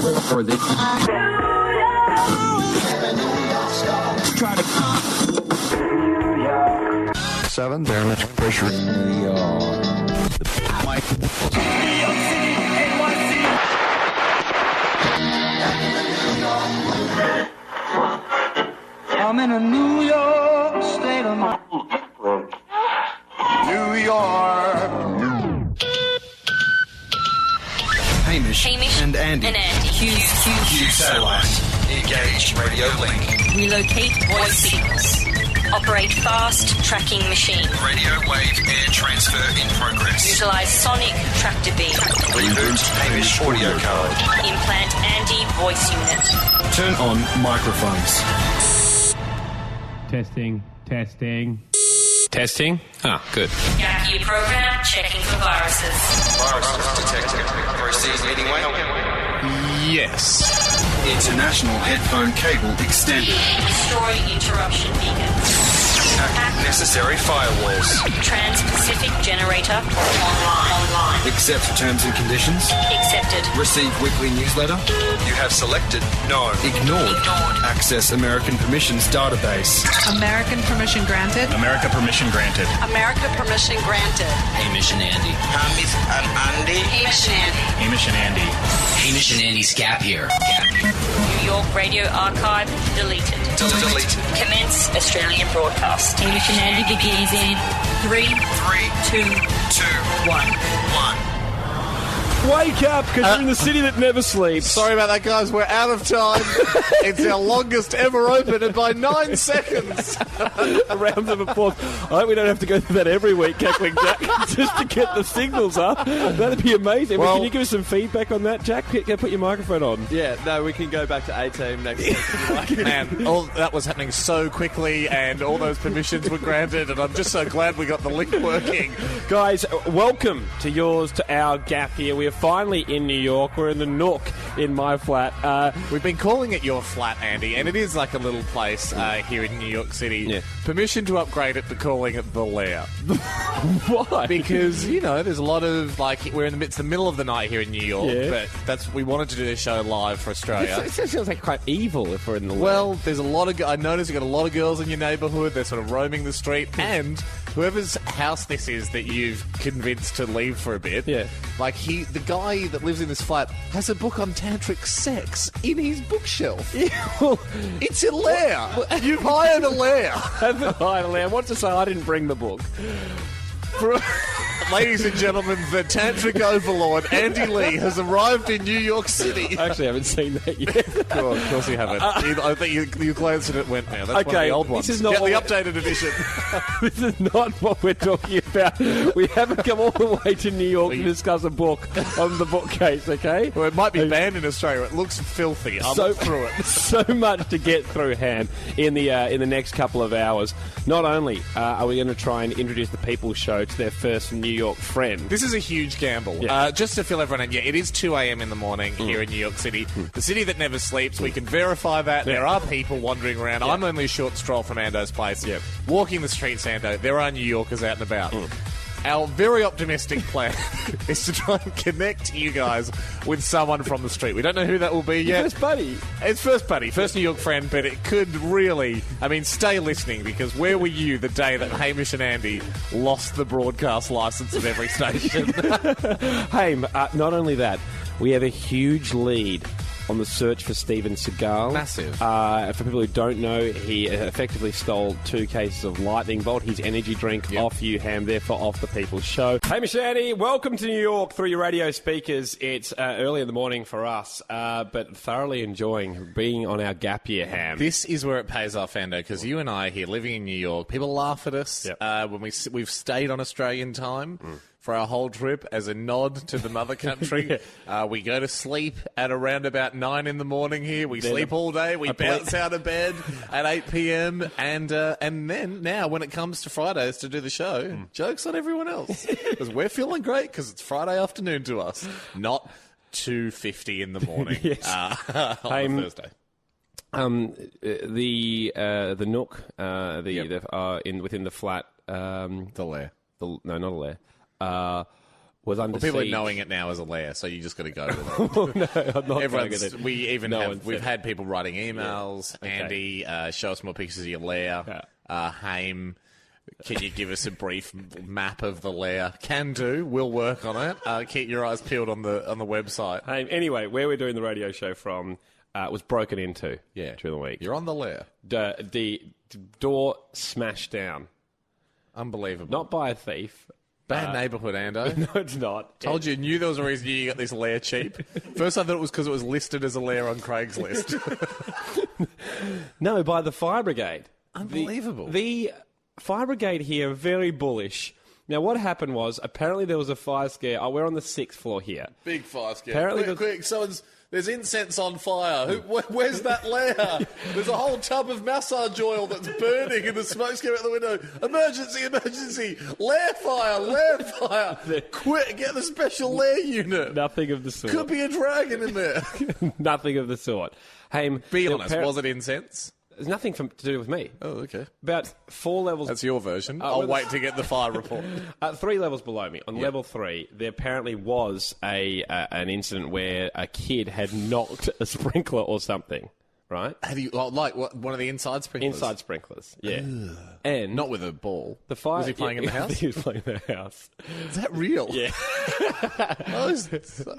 For the try to 7 barometric pressure. New York. I'm in a New York state of mind. New York. Hamish and Andy. Q satellite. Engage radio link. relocate voice signals. Operate fast tracking machine. Radio wave air transfer in progress. Utilize sonic tractor beam. Reboot Hamish audio card. Implant Andy voice unit. Turn on microphones. Testing? Ah, good. Gap year program checking for viruses. Virus detected. Proceed anyway. Yes. International headphone cable extended. Destroy interruption beacons. Hack necessary firewalls. Trans-Pacific generator online. Accept terms and conditions. Accepted. Receive weekly newsletter. You have selected no. Ignored. Access American permissions database. American permission granted. America permission granted. America permission granted. Hamish and Andy. Hamish and Andy. Hamish and Andy. Hamish and Andy's Gap Year. New York Radio Archive deleted. Deleted. Commence Australian broadcast. Hamish and Andy begins in 3, 2, 1. Wake up, because you're in the city that never sleeps. Sorry about that, guys. We're out of time. It's our longest ever open, and by 9 seconds. A round of applause. I hope we don't have to go through that every week, Cackling Jack, just to get the signals up. That'd be amazing. Well, can you give us some feedback on that, Jack? Put your microphone on. Yeah, no, we can go back to A-Team next week. Man, all that was happening so quickly, and all those permissions were granted, and I'm just so glad we got the link working. Guys, welcome to yours, to our Gap here. We are finally in New York. We're in the Nook in my flat. We've been calling it your flat, Andy, and it is like a little place here in New York City. Yeah. Permission to upgrade it to calling it the Lair. Why? Because, you know, there's a lot of, like, we're in the middle of the night here in New York, but we wanted to do this show live for Australia. It feels like quite evil if we're in the Lair. Well, there's a lot of, I noticed you've got a lot of girls in your neighbourhood. They're sort of roaming the street, and whoever's house this is that you've convinced to leave for a bit, like the guy that lives in this flat has a book on tantric sex in his bookshelf. It's a Lair. You've hired a Lair. I want to say I didn't bring the book. Ladies and gentlemen, the tantric overlord, Andy Lee, has arrived in New York City. I actually haven't seen that yet. Of course you haven't. I think you glanced at it and went, now, that's one of the old ones. This is not Get the updated edition. This is not what we're talking about. We haven't come all the way to New York to discuss a book on the bookcase, okay? Well, it might be banned in Australia. It looks filthy. I'll look through it. So much to get through, Han, in the next couple of hours. Not only are we going to try and introduce the People's Show to their first New York friend. This is a huge gamble. Yeah. Just to fill everyone in, it is 2 a.m. in the morning here in New York City. The city that never sleeps. We can verify that. There are people wandering around. I'm only a short stroll from Ando's place. Walking the streets, Ando, there are New Yorkers out and about. Our very optimistic plan is to try and connect you guys with someone from the street. We don't know who that will be yet. First buddy. It's first buddy, first New York friend, but it could really... I mean, stay listening, because where were you the day that Hamish and Andy lost the broadcast licence of every station? Hey, not only that, we have a huge lead on the search for Steven Seagal. Massive. For people who don't know, he effectively stole 2 cases of Lightning Bolt, his energy drink, off you, Ham, therefore off the People's Show. Hamish Andy, welcome to New York through your radio speakers. It's early in the morning for us, but thoroughly enjoying being on our gap year, Ham. This is where it pays off, Ando, because you and I here living in New York, people laugh at us when we've stayed on Australian time. For our whole trip, as a nod to the mother country. We go to sleep at around about 9 in the morning here. We sleep all day. We bounce out of bed at 8 p.m. And then, now, when it comes to Fridays to do the show, joke's on everyone else. Because we're feeling great, because it's Friday afternoon to us, not 2:50 in the morning on Thursday. The Nook, within the flat... the Lair. No, not a Lair. was under People siege. are knowing it now as a lair, so you just got to go with it. No, I'm not going with it. We've had people writing emails. Yeah. Okay. Andy, show us more pictures of your lair. Yeah. Haim, can you give us a brief map of the lair? Can do. We'll work on it. Keep your eyes peeled on the website. Haim, anyway, where we're doing the radio show from was broken into during the week. You're on the lair. The door smashed down. Unbelievable. Not by a thief. Bad neighbourhood, Ando. No, it's not. Told you, knew there was a reason you got this lair cheap. First I thought it was because it was listed as a lair on Craigslist. No, by the fire brigade. Unbelievable. The fire brigade here are very bullish. Now, what happened was, apparently there was a fire scare. Oh, we're on the 6th floor here. Big fire scare. Apparently quick, there's incense on fire. Where's that lair? There's a whole tub of massage oil that's burning and the smoke's coming out the window. Emergency! Lair fire! Quick, get the special lair unit. Nothing of the sort. Could be a dragon in there. Nothing of the sort. Haim, be honest, was it incense? There's nothing to do with me. Oh, okay. About 4 levels... That's your version. I'll wait to get the fire report. 3 levels below me, on level 3, there apparently was an incident where a kid had knocked a sprinkler or something, right? Had you one of the inside sprinklers? Inside sprinklers, yeah. And not with a ball. The fire. Was he playing in the house? He was playing in the house. Is that real? Yeah.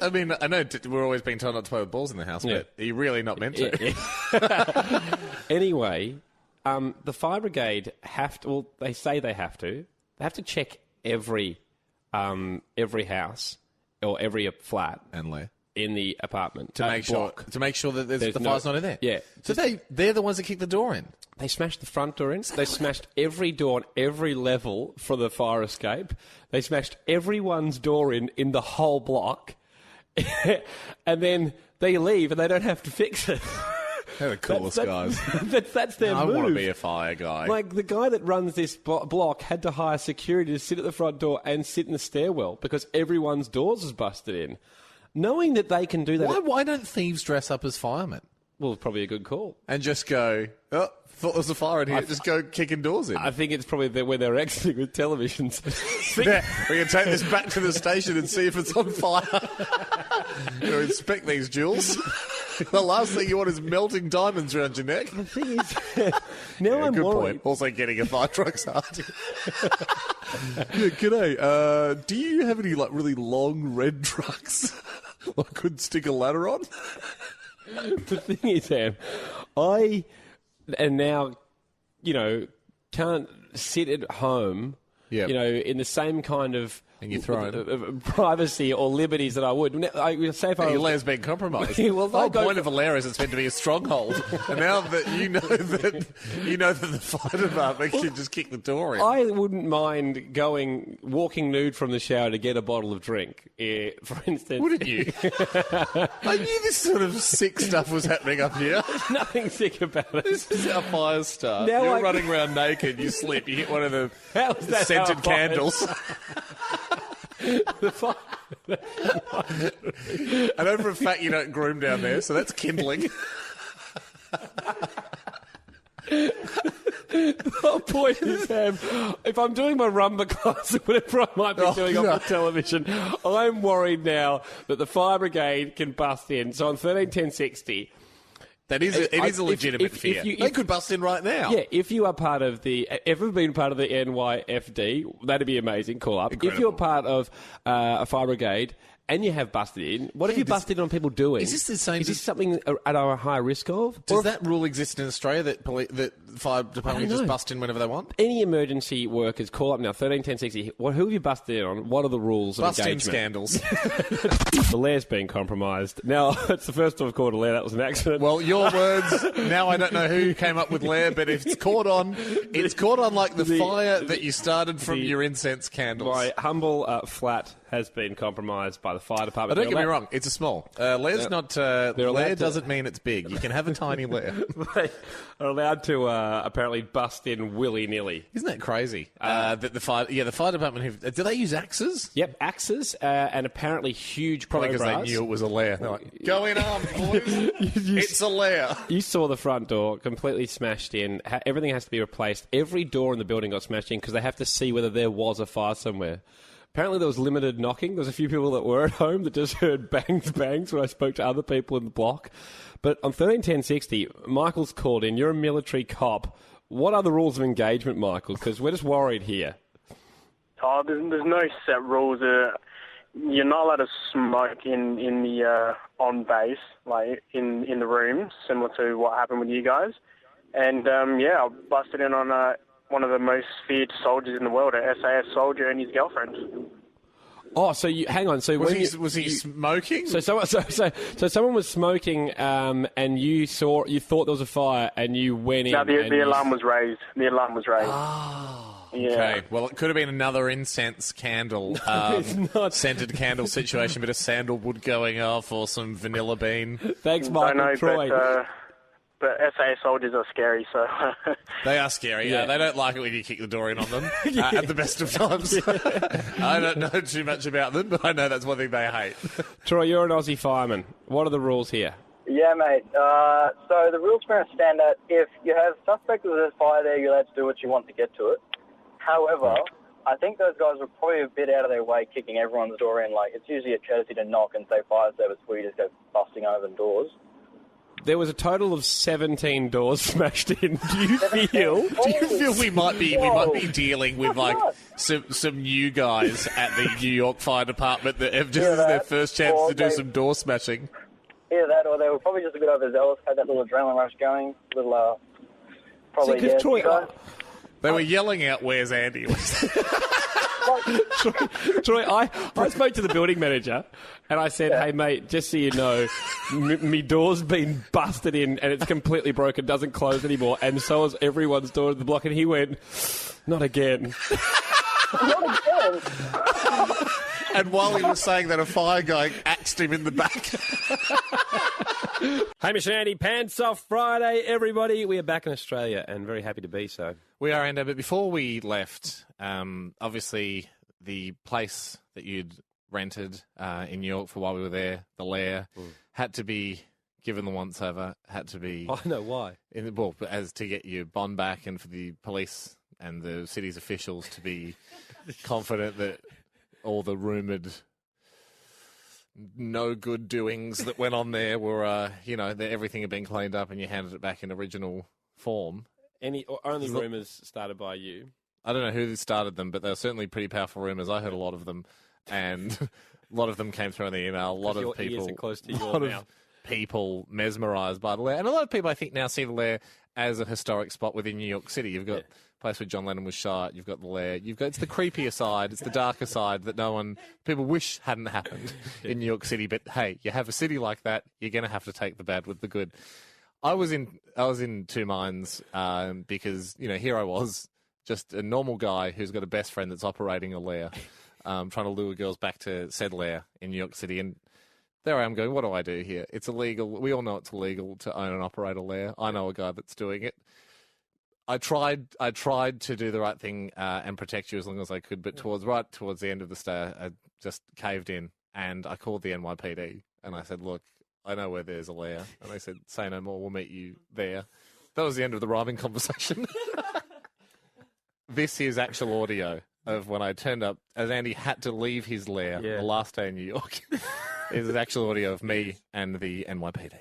I mean, I know we're always being told not to play with balls in the house, but are you really not meant to? Yeah. Anyway, the fire brigade have to. Well, they say they have to. They have to check every house or every flat and lair in the apartment to make sure that the fire's not in there. Yeah. So they're the ones that kick the door in. They smashed the front door in. They smashed every door on every level for the fire escape. They smashed everyone's door in the whole block. And then they leave and they don't have to fix it. They're the coolest guys. That's their move. I want to be a fire guy. Like, the guy that runs this block had to hire security to sit at the front door and sit in the stairwell because everyone's doors was busted in. Knowing that they can do that... Why don't thieves dress up as firemen? Well, it's probably a good call. And just go, oh, thought there was a fire in here. Just go kicking doors in. I think it's probably when they're exiting with televisions. Yeah, we can take this back to the station and see if it's on fire. Inspect these jewels. The last thing you want is melting diamonds around your neck. The thing is, now I'm good worried. Point. Also, getting a fire truck's hard. G'day. Do you have any really long red trucks I could stick a ladder on? The thing is, Sam, I and now, can't sit at home, in the same kind of privacy or liberties that I would. Say if your lair's been compromised. Well, the whole point of a lair is it's meant to be a stronghold. And now that you know that the fire department can just kick the door in. I wouldn't mind walking nude from the shower to get a bottle of drink, for instance. Wouldn't you? I knew this sort of sick stuff was happening up here. There's nothing sick about it. This is how fires start. Now You're running around naked, you slip, you hit one of the scented candles. I know for a fact you don't groom down there, so that's kindling. The whole point is, Sam, if I'm doing my rumba class or whatever I might be doing on the television, I'm worried now that the fire brigade can bust in. So on 131060... It is a legitimate fear. They could bust in right now. Yeah, if you are part of ever been part of the NYFD, that'd be amazing. Call up. Incredible. If you're part of a fire brigade and you have busted in, what have you busted in on people doing? Is this the same? Is this something at a high risk of? Does that rule exist in Australia that fire department just bust in whenever they want? Any emergency workers, call up now, 131060. Who have you busted in on? What are the rules of engagement? Scandals. The Lair's been compromised. Now, it's the first time I've called a Lair. That was an accident. Well, your words. Now I don't know who came up with Lair, but if it's caught on like the fire that you started from your incense candles. My humble flat has been compromised by the fire department. Don't get me wrong, it's a small. Lair's not... Lair doesn't mean it's big. You can have a tiny Lair. They are allowed to apparently bust in willy-nilly. Isn't that crazy? The fire department... do they use axes? Yep, axes and apparently huge Probably because they knew it was a Lair. They're like, going on, boys. It's a Lair. You saw the front door completely smashed in. Everything has to be replaced. Every door in the building got smashed in because they have to see whether there was a fire somewhere. Apparently there was limited knocking. There was a few people that were at home that just heard bangs, bangs when I spoke to other people in the block. But on 131060, Michael's called in. You're a military cop. What are the rules of engagement, Michael? Because we're just worried here. Oh, there's no set rules. You're not allowed to smoke in the on base, like in the rooms, similar to what happened with you guys. And I busted in on one of the most feared soldiers in the world, an SAS soldier and his girlfriend. Oh, so hang on. So was he smoking? So someone was smoking, and you thought there was a fire, and you went in. No, the alarm was raised. The alarm was raised. Oh. Yeah. Okay, well, it could have been another incense candle, scented candle situation, bit of sandalwood going off, or some vanilla bean. Thanks, Michael. Troy. But SAS soldiers are scary, so... They are scary, yeah. They don't like it when you kick the door in on them, at the best of times. I don't know too much about them, but I know that's one thing they hate. Troy, you're an Aussie fireman. What are the rules here? Yeah, mate. So the rules are standard. If you have suspect with a fire there, you're allowed to do what you want to get to it. However, I think those guys were probably a bit out of their way kicking everyone's door in. Like, it's usually a courtesy to knock and say fire service before you just go busting over the doors. There was a total of 17 doors smashed in. Do you feel we might be dealing with like some new guys at the New York Fire Department that have just their first chance to do some door smashing? Either that, or they were probably just a bit overzealous, had that little adrenaline rush going. Probably. See, Troy, they were yelling out, "Where's Andy?" Troy, I spoke to the building manager and I said, hey, mate, just so you know, me door's been busted in and it's completely broken, doesn't close anymore, and so is everyone's door in the block. And he went, not again. Not again? And while he was saying that, a fire guy axed him in the back. Hamish and Andy, Pants Off Friday, everybody. We are back in Australia and very happy to be so. We are, Andy, but before we left, obviously the place that you'd rented in New York for while we were there, the Lair, had to be given the once-over, had to be... I know why. As to get your bond back and for the police and the city's officials to be confident that all the rumoured no good doings that went on there were, that everything had been cleaned up and you handed it back in original form. Only rumours started by you. I don't know who started them, but they were certainly pretty powerful rumours. I heard a lot of them, and a lot of them came through in the email. A lot of people, close to your mouth. People mesmerised by the Lair, and a lot of people I think now see the Lair as a historic spot within New York City. You've got a place where John Lennon was shot. You've got the Lair. It's the creepier side. It's the darker side that people wish hadn't happened in New York City. But hey, you have a city like that, you're going to have to take the bad with the good. I was in two minds because here I was, just a normal guy who's got a best friend that's operating a Lair, trying to lure girls back to said Lair in New York City, and there I am going, what do I do here? It's illegal. We all know it's illegal to own and operate a Lair. I know a guy that's doing it. I tried to do the right thing and protect you as long as I could, but towards the end of the stay, I just caved in and I called the NYPD and I said, look, I know where there's a Lair. And they said, say no more, we'll meet you there. That was the end of the rhyming conversation. This is actual audio of when I turned up, as Andy had to leave his Lair the last day in New York. This is actual audio of me and the NYPD.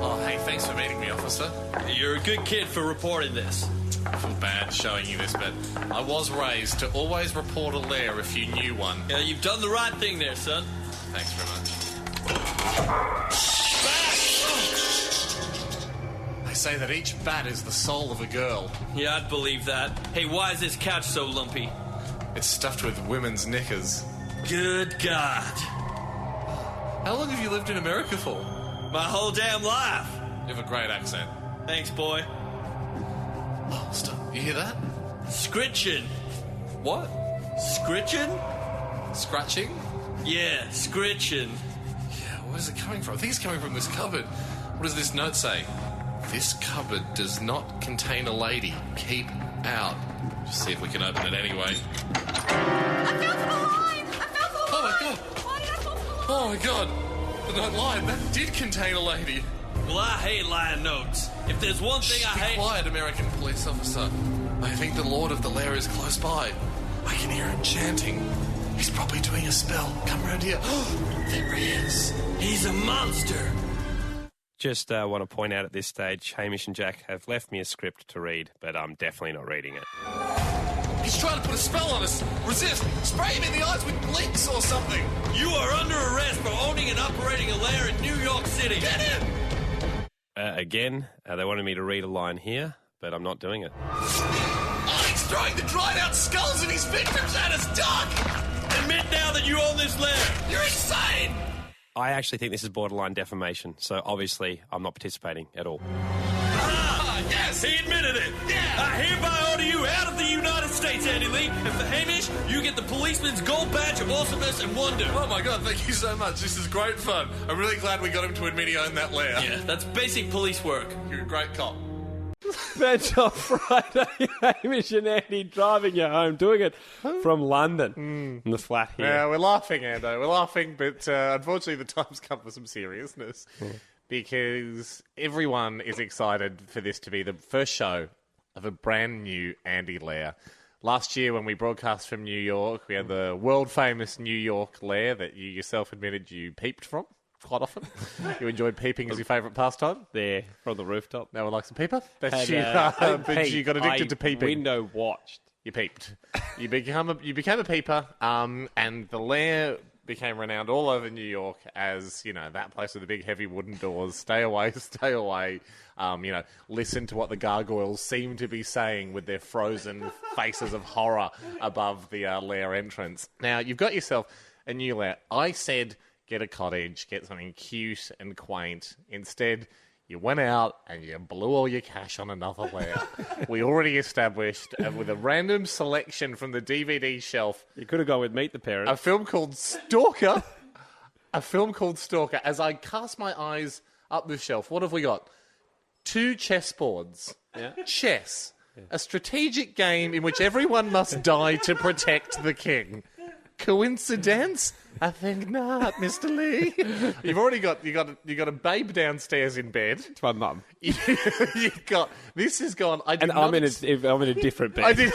Oh, hey, thanks for meeting me, officer. You're a good kid for reporting this. I feel bad showing you this, but I was raised to always report a Lair if you knew one. Yeah, you've done the right thing there, son. Thanks very much. They say that each bat is the soul of a girl. Yeah, I'd believe that. Hey, why is this couch so lumpy? It's stuffed with women's knickers. Good God. How long have you lived in America for? My whole damn life. You have a great accent. Thanks, boy. Oh, stop. You hear that? Scritching. What? Scritching? Scratching? Yeah, scritching. Yeah, where is it coming from? I think it's coming from this cupboard. What does this note say? This cupboard does not contain a lady. Keep out. Just see if we can open it anyway. Oh my God! Oh my God! The note lied. That did contain a lady. Well, I hate lying notes. If there's one thing I hate... Be quiet, American police officer. I think the Lord of the Lair is close by. I can hear him chanting. He's probably doing a spell. Come round here. There he is. He's a monster. Just want to point out at this stage, Hamish and Jack have left me a script to read, but I'm definitely not reading it. He's trying to put a spell on us. Resist. Spray him in the eyes with blinks or something. You are under arrest for owning and operating a lair in New York City. Get him! Again, they wanted me to read a line here, but I'm not doing it. Oh, he's throwing the dried out skulls of his victims at us, Doc! Admit now that you own this lair. You're insane! I actually think this is borderline defamation, so obviously I'm not participating at all. Ah, yes! He admitted it! Yeah! I hereby order you out of the United States, Andy Lee, and for Hamish, you get the policeman's gold badge of awesomeness and wonder. Oh my god, thank you so much. This is great fun. I'm really glad we got him to admit he owned that lair. Yeah, that's basic police work. You're a great cop. Pants Off Friday, Hamish and Andy driving you home, doing it from London, in the flat here. Yeah, we're laughing, Ando. We're laughing, but unfortunately the time's come for some seriousness. Because everyone is excited for this to be the first show of a brand new Andy Lair. Last year when we broadcast from New York, we had the world-famous New York Lair that you yourself admitted you peeped from quite often. You enjoyed peeping as your favourite pastime? There, from the rooftop. No one likes a peeper? But But you got addicted to peeping. Window watched. You peeped. You became a peeper, and the Lair became renowned all over New York as, you know, that place with the big heavy wooden doors. Stay away, stay away. Listen to what the gargoyles seem to be saying with their frozen faces of horror above the Lair entrance. Now, you've got yourself a new Lair. I said get a cottage, get something cute and quaint. Instead, you went out and you blew all your cash on another Lair. We already established, with a random selection from the DVD shelf, You could have gone with Meet the Parents. a film called Stalker. As I cast my eyes up the shelf, what have we got? 2 chessboards. Yeah. Chess. Yeah. A strategic game in which everyone must die to protect the king. Coincidence? I think not, Mr. Lee. You've already got a babe downstairs in bed. It's my mum. You've got this has gone. I'm in a different bed. I did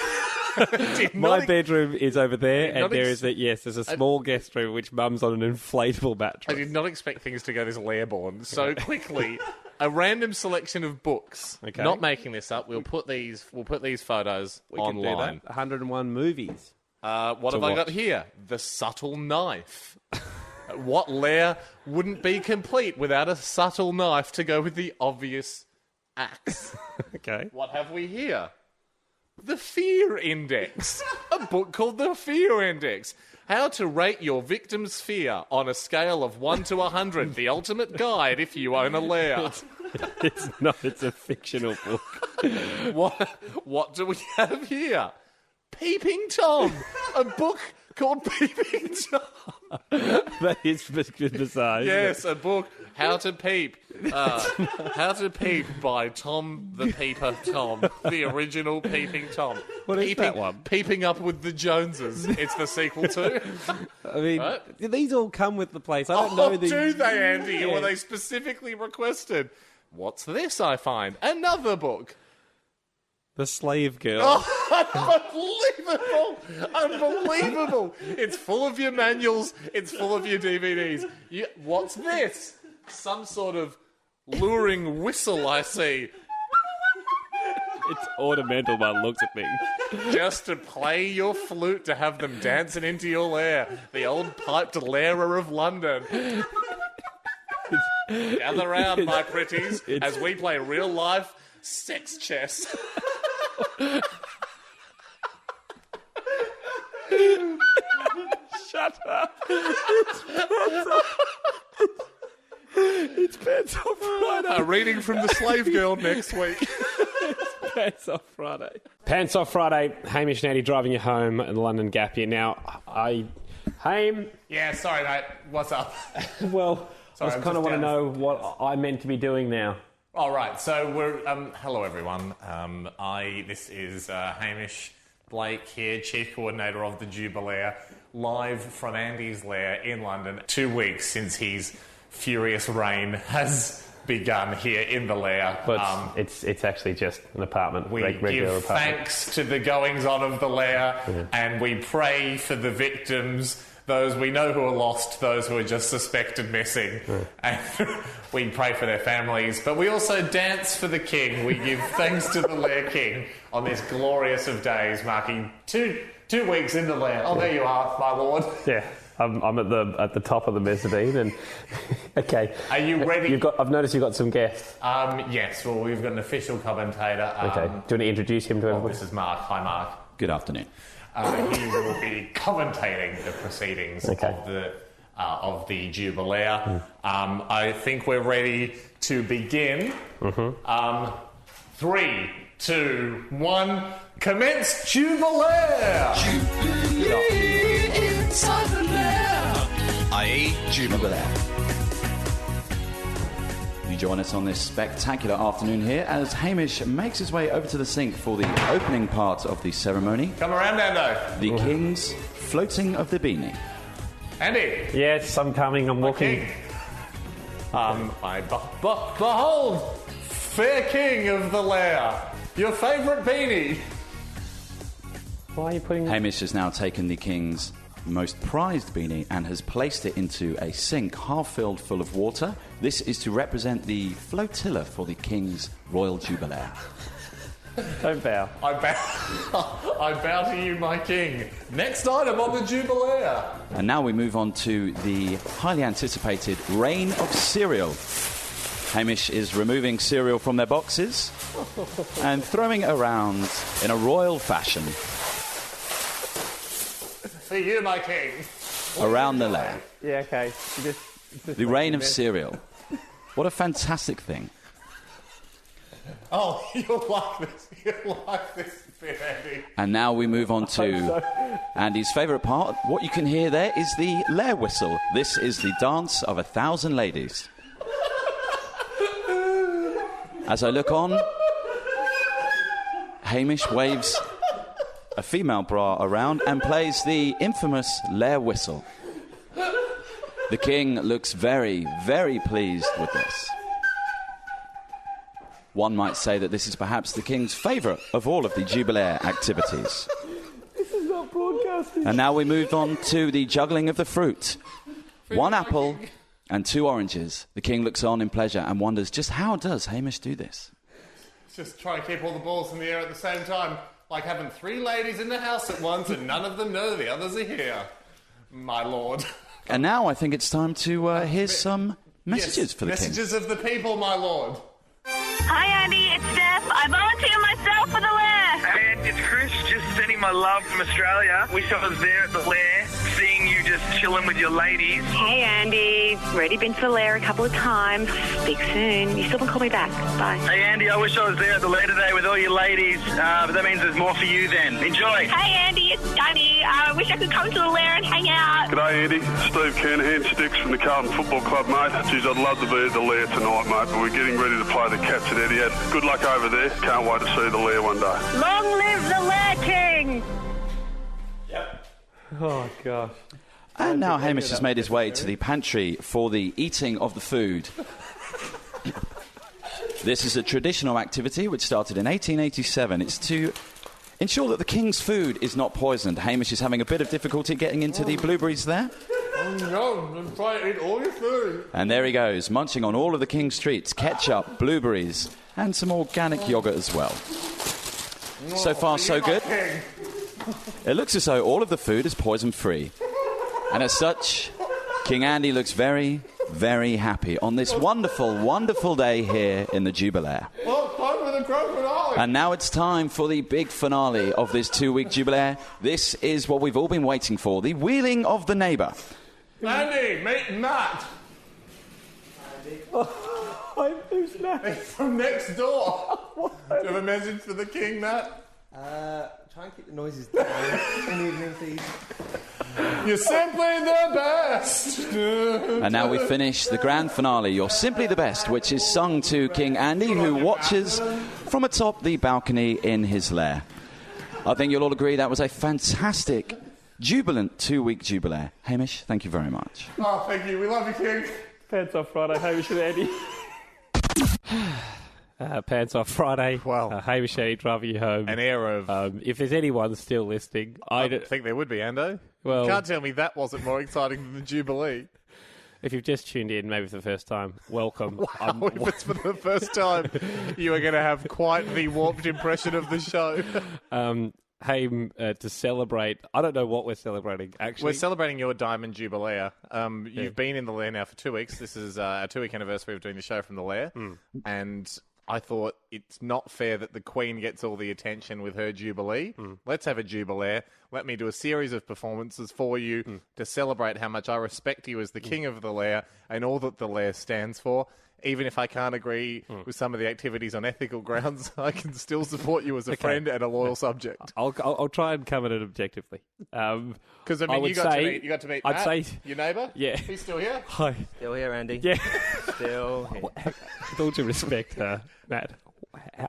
My bedroom is over there, and there's a small guest room which mum's on an inflatable mattress. I did not expect things to go this Lairborne so quickly. A random selection of books. Okay. Not making this up. We'll put these photos online. We can do that. 101 movies. What have I got here? The Subtle Knife. What Lair wouldn't be complete without a subtle knife to go with the obvious axe? Okay. What have we here? The Fear Index. A book called The Fear Index. How to rate your victim's fear on a scale of 1 to 100. The ultimate guide if you own a Lair. It's not. It's a fictional book. What do we have here? Peeping Tom. A book called Peeping Tom. That is bizarre. Yes, a book. How to Peep. How to Peep by Tom the Peeper Tom. The original Peeping Tom. What is that one? Peeping Up with the Joneses. It's the sequel to. I mean, Right? these all come with the place. I don't know. Do they, Andy? Yeah. Or were they specifically requested? What's this I find? Another book. The Slave Girl. Oh, unbelievable! It's full of your manuals. It's full of your DVDs. What's this? Some sort of luring whistle, I see. It's ornamental by the looks of things. Just to play your flute to have them dancing into your lair. The old piped lairer of London. Gather round, my pretties, as we play real life sex chess. Shut up. It's Pants Off Friday. A reading from The Slave Girl next week. Pants Off Friday. Pants Off Friday. Hamish and Andy driving you home in the London Gap here. Now, Yeah, sorry, mate. What's up? Well, Sorry, I I'm just kind of just want to down. know what I'm meant to be doing now. All right, so we're hello everyone. This is Hamish Blake here, Chief Coordinator of the Jubilair, live from Andy's Lair in London. 2 weeks since his furious reign has begun here in the Lair. But it's actually just an apartment. We regular give apartment. thanks to the goings-on of the Lair, and we pray for the victims, those we know who are lost, those who are just suspected missing, and we pray for their families. But we also dance for the King. We give thanks to the Lair King on this glorious of days, marking two weeks in the Lair. Oh, there you are, my lord. Yeah. I'm at the top of the mezzanine, and okay. Are you ready? I've noticed you've got some guests. Yes. Well, we've got an official commentator. Okay. Do you want to introduce him to everybody? This is Mark. Hi, Mark. Good afternoon. He will be commentating the proceedings of the Jubilee. I think we're ready to begin. 3, 2, 1. Commence Jubilee! Jubilee inside the Lair. I.e. Jubilee. You join us on this spectacular afternoon here as Hamish makes his way over to the sink for the opening part of the ceremony. Come around, Ando. The King's floating of the beanie. Andy. Yes, I'm coming. I'm walking. Behold, fair King of the Lair, your favourite beanie. Why are you putting... Hamish has now taken the King's most prized beanie and has placed it into a sink half filled full of water. This is to represent the flotilla for the King's Royal Jubilee. Don't bow. I bow to you, my King. Next item on the Jubilee. And now we move on to the highly anticipated Reign of Cereal. Hamish is removing cereal from their boxes and throwing it around in a royal fashion. For you, my King. Around the Lair. Yeah, okay. The Reign of Cereal. What a fantastic thing. Oh, you'll like this. You'll like this bit, Andy. And now we move on to Andy's favourite part. What you can hear there is the Lair whistle. This is the dance of 1,000 ladies. As I look on, Hamish waves a female bra around and plays the infamous Lair whistle. The King looks very, very pleased with this. One might say that this is perhaps the King's favourite of all of the Jubilee activities. This is not broadcasting. And now we move on to the juggling of the fruit. 1 apple and 2 oranges. The King looks on in pleasure and wonders just how does Hamish do this? Just try and keep all the balls in the air at the same time. Like having 3 ladies in the house at once and none of them know the others are here. My lord. And now I think it's time to hear some messages for the King. Messages of the people, my lord. Hi, Andy. It's Steph. I volunteer myself for the Lair. And it's Chris, just sending my love from Australia. Wish I was there at the Lair, seeing you just chilling with your ladies. Hey, Andy. Already been to the Lair a couple of times. Speak soon. You still can call me back. Bye. Hey, Andy, I wish I was there at the Lair today with all your ladies, but that means there's more for you then. Enjoy. Hey, Andy. It's Danny. I wish I could come to the Lair and hang out. G'day, Andy. Steve Kernahan, Sticks from the Carlton Football Club, mate. Geez, I'd love to be at the Lair tonight, mate, but we're getting ready to play the Cats at Etihad. Good luck over there. Can't wait to see the Lair one day. Long live the Lair King! Oh, gosh. And now Hamish has made his way to the pantry for the eating of the food. This is a traditional activity which started in 1887. It's to ensure that the King's food is not poisoned. Hamish is having a bit of difficulty getting into the blueberries there. Oh no, I'm trying to eat all your food. And there he goes, munching on all of the King's treats, ketchup, blueberries, and some organic yoghurt as well. So far, so good. It looks as though all of the food is poison-free. And as such, King Andy looks very, very happy on this wonderful, wonderful day here in the Jubilee. Well, time for the grand finale. And now it's time for the big finale of this 2-week Jubilee. This is what we've all been waiting for, the wheeling of the neighbour. Andy, meet Matt. Andy. Who's Matt? He's from next door. Do you have a message for the King, Matt? Try and keep the noises down in the evening, please. You're simply the best. And now we finish the grand finale, You're Simply the Best, which is sung to King Andy, who watches from atop the balcony in his lair. I think you'll all agree that was a fantastic, jubilant 2-week Jubilee. Hamish, thank you very much. Oh, thank you. We love you, King. Pants off Friday, Hamish and Andy. Pants Off Friday. Well, Hamish Andy driving you home. An air of... if there's anyone still listening... I don't think there would be, Ando. Well, you can't tell me that wasn't more exciting than the Jubilee. If you've just tuned in, maybe for the first time, welcome. Wow, if it's for the first time, you are going to have quite the warped impression of the show. To celebrate... I don't know what we're celebrating, actually. We're celebrating your Diamond Jubilee. You've been in the Lair now for 2 weeks. This is our 2-week anniversary of doing the show from the Lair. And I thought it's not fair that the Queen gets all the attention with her Jubilee. Let's have a Jubilee. Let me do a series of performances for you to celebrate how much I respect you as the King of the Lair and all that the Lair stands for. Even if I can't agree with some of the activities on ethical grounds, I can still support you as a friend and a loyal subject. I'll try and come at it objectively. Because you got to meet Matt, your neighbour. Yeah, he's still here. Hi, still here, Andy. Yeah, still here. With all due respect, Matt,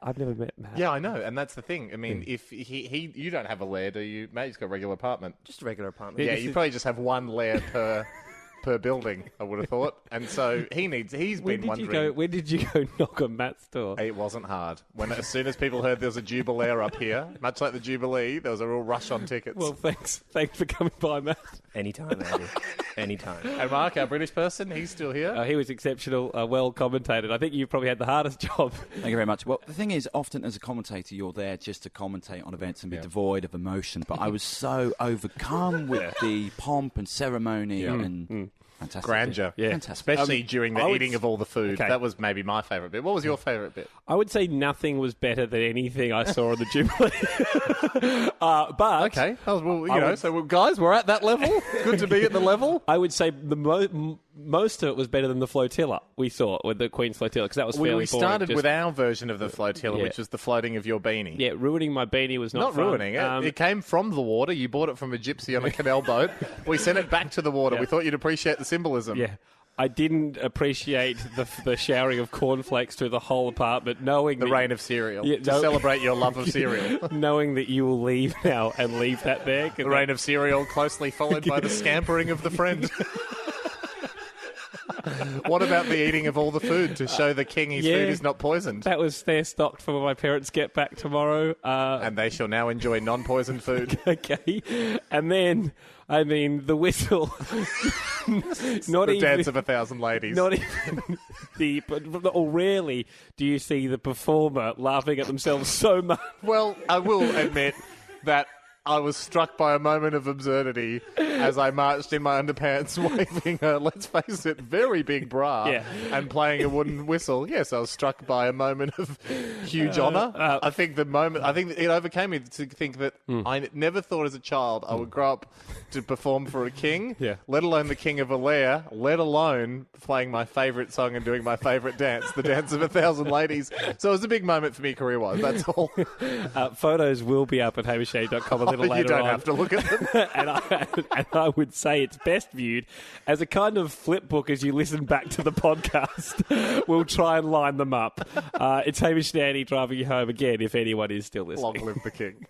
I've never met Matt. Yeah, I know, and that's the thing. I mean, if you don't have a lair, do you, Matt? You've got a regular apartment. Just a regular apartment. Yeah, you probably just have one lair per building, I would have thought. And so he's been wondering... When did you go knock on Matt's door? It wasn't hard. As soon as people heard there was a Jubilee up here, much like the Jubilee, there was a real rush on tickets. Well, thanks for coming by, Matt. Anytime, Andy. Anytime. And Mark, our British person, he's still here. He was exceptional, well commentated. I think you probably had the hardest job. Thank you very much. Well, the thing is, often as a commentator, you're there just to commentate on events and be devoid of emotion. But I was so overcome with the pomp and ceremony and... Fantastic. Grandeur. Yeah. Fantastic. Especially during the eating of all the food. Okay. That was maybe my favourite bit. What was your favourite bit? I would say nothing was better than anything I saw on the Jubilee. But... Okay. So guys, we're at that level. It's good to be at the level. I would say the most of it was better than the flotilla we saw with the Queen's flotilla, because that was fairly boring. We started with our version of the flotilla, which was the floating of your beanie. Yeah, ruining my beanie was not fun. Ruining it. It came from the water. You bought it from a gypsy on a canal boat. We sent it back to the water. We thought you'd appreciate the symbolism. Yeah. I didn't appreciate the showering of cornflakes through the whole apartment, knowing the rain of cereal to celebrate your love of cereal. Knowing that you will leave now and leave that there. The rain of cereal closely followed by the scampering of the friend. What about the eating of all the food to show the king his food is not poisoned? That was there stocked for when my parents get back tomorrow. And they shall now enjoy non-poisoned food. Okay. And then, I mean, the whistle. The dance of 1,000 ladies. Not even or rarely do you see the performer laughing at themselves so much. Well, I will admit that I was struck by a moment of absurdity as I marched in my underpants waving a, let's face it, very big bra and playing a wooden whistle. Yes, I was struck by a moment of huge honour. I think it overcame me to think that I never thought as a child I would grow up to perform for a king, let alone the king of a lair, let alone playing my favourite song and doing my favourite dance, the dance of 1,000 ladies. So it was a big moment for me career-wise, that's all. Photos will be up at hamishade.com a little later on. You don't have to look at them. and I would say it's best viewed as a kind of flip book as you listen back to the podcast. We'll try and line them up. It's Hamish Andy driving you home again, if anyone is still listening. Long live the king.